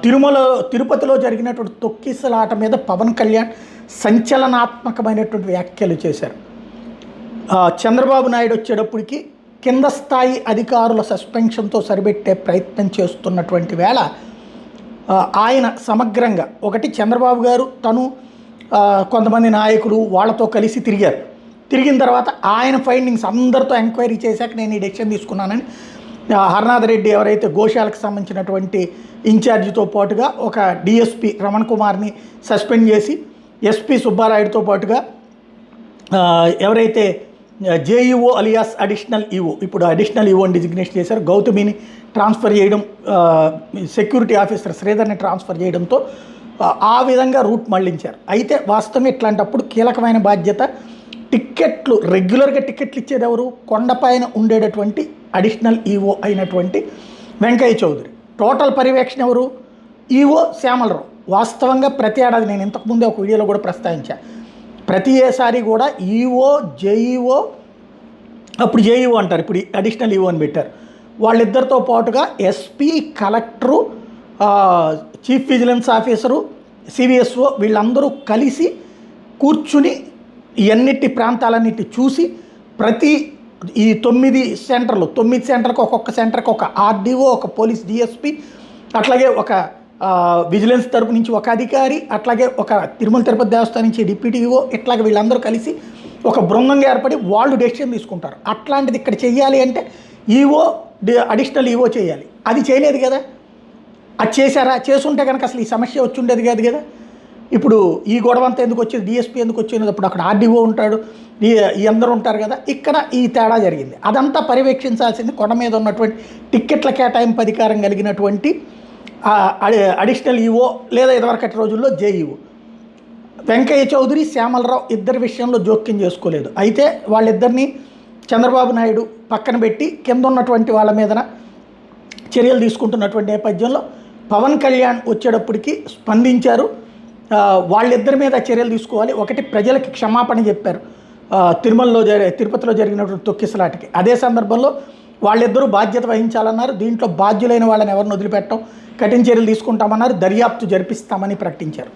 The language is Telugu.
తిరుమల తిరుపతిలో జరిగినటువంటి తొక్కిసలాట మీద పవన్ కళ్యాణ్ సంచలనాత్మకమైనటువంటి వ్యాఖ్యలు చేశారు. చంద్రబాబు నాయుడు వచ్చేటప్పటికి కింద స్థాయి అధికారుల సస్పెన్షన్తో సరిపెట్టే ప్రయత్నం చేస్తున్నటువంటి వేళ ఆయన సమగ్రంగా ఒకటి చంద్రబాబు గారు తను కొంతమంది నాయకులు వాళ్ళతో కలిసి తిరిగిన తర్వాత ఆయన ఫైండింగ్స్ అందరితో ఎంక్వైరీ చేశాక నేను ఈ డెసిషన్ తీసుకున్నానని హరనాథ్ రెడ్డి ఎవరైతే గోశాలకు సంబంధించినటువంటి ఇన్ఛార్జితో పాటుగా ఒక డిఎస్పి రమణ్ కుమార్ని సస్పెండ్ చేసి ఎస్పి సుబ్బారాయుడుతో పాటుగా ఎవరైతే జేఈఓ అలియాస్ అడిషనల్ ఈఓ ఇప్పుడు అడిషనల్ ఈఓని డిజిగ్నేషన్ చేశారు, గౌతమిని ట్రాన్స్ఫర్ చేయడం, సెక్యూరిటీ ఆఫీసర్ శ్రీధర్ని ట్రాన్స్ఫర్ చేయడంతో ఆ విధంగా రూట్ మళ్లించారు. అయితే వాస్తవం ఇట్లాంటప్పుడు కీలకమైన బాధ్యత టిక్కెట్లు రెగ్యులర్గా టిక్కెట్లు ఇచ్చేది ఎవరు? కొండపైన ఉండేటటువంటి అడిషనల్ ఈఓ అయినటువంటి వెంకయ్య చౌదరి. టోటల్ పర్యవేక్షణ ఎవరు? ఈఓ శ్యామలరావు. వాస్తవంగా ప్రతి ఏడాది నేను ఇంతకుముందే ఒక వీడియోలో కూడా ప్రస్తావించాను, ప్రతిసారి కూడా ఈఓ జేఈఓ, అప్పుడు జేఈఓ అంటారు, ఇప్పుడు అడిషనల్ ఈఓ అని పెట్టారు, వాళ్ళిద్దరితో పాటుగా SP, collector, chief vigilance officer, CVSO వీళ్ళందరూ కలిసి కూర్చుని ఎన్నిటి ప్రాంతాలన్నిటి చూసి ప్రతి ఈ 9 సెంటర్లకు ఒక్కొక్క సెంటర్కి ఒక ఆర్డీఓ, ఒక పోలీస్ డిఎస్పి, అట్లాగే ఒక విజిలెన్స్ తరపు నుంచి ఒక అధికారి, అట్లాగే ఒక తిరుమల తిరుపతి దేవస్థానం నుంచి డిప్యూటీఓ, ఇట్లాగే వీళ్ళందరూ కలిసి ఒక బృందంగా ఏర్పడి వాళ్ళు డెసిషన్ తీసుకుంటారు. అట్లాంటిది ఇక్కడ చెయ్యాలి అంటే ఈఓ అడిషనల్ ఈఓ చేయాలి. అది చేయలేదు కదా. అది చేశారా? చేసుంటే కనుక అసలు ఈ సమస్య వచ్చి ఉండేది కాదు కదా. ఇప్పుడు ఈ గొడవ అంతా ఎందుకు వచ్చేది, డిఎస్పీ ఎందుకు వచ్చేది, అప్పుడు అక్కడ ఆర్డీఓ ఉంటాడు, ఈ అందరూ ఉంటారు కదా. ఇక్కడ ఈ తేడా జరిగింది. అదంతా పర్యవేక్షించాల్సింది కొండ మీద ఉన్నటువంటి టిక్కెట్ల కేటాయింపు అధికారం కలిగినటువంటి అడిషనల్ ఈఓ లేదా ఇదివరకటి రోజుల్లో జేఈఓ. వెంకయ్య చౌదరి, శ్యామలరావు ఇద్దరి విషయంలో జోక్యం చేసుకోలేదు. అయితే వాళ్ళిద్దరినీ చంద్రబాబు నాయుడు పక్కన పెట్టి కింద ఉన్నటువంటి వాళ్ళ మీదన చర్యలు తీసుకుంటున్నటువంటి నేపథ్యంలో పవన్ కళ్యాణ్ వచ్చేటప్పటికి స్పందించారు. వాళ్ళిద్దరి మీద చర్యలు తీసుకోవాలి. ఒకటి, ప్రజలకి క్షమాపణ చెప్పారు తిరుపతిలో జరిగినటువంటి తొక్కిసలాటకి. అదే సందర్భంలో వాళ్ళిద్దరూ బాధ్యత వహించాలన్నారు. దీంట్లో బాధ్యులైన వాళ్ళని ఎవరిని వదిలిపెట్టడం, కఠిన చర్యలు తీసుకుంటామన్నారు, దర్యాప్తు జరిపిస్తామని ప్రకటించారు.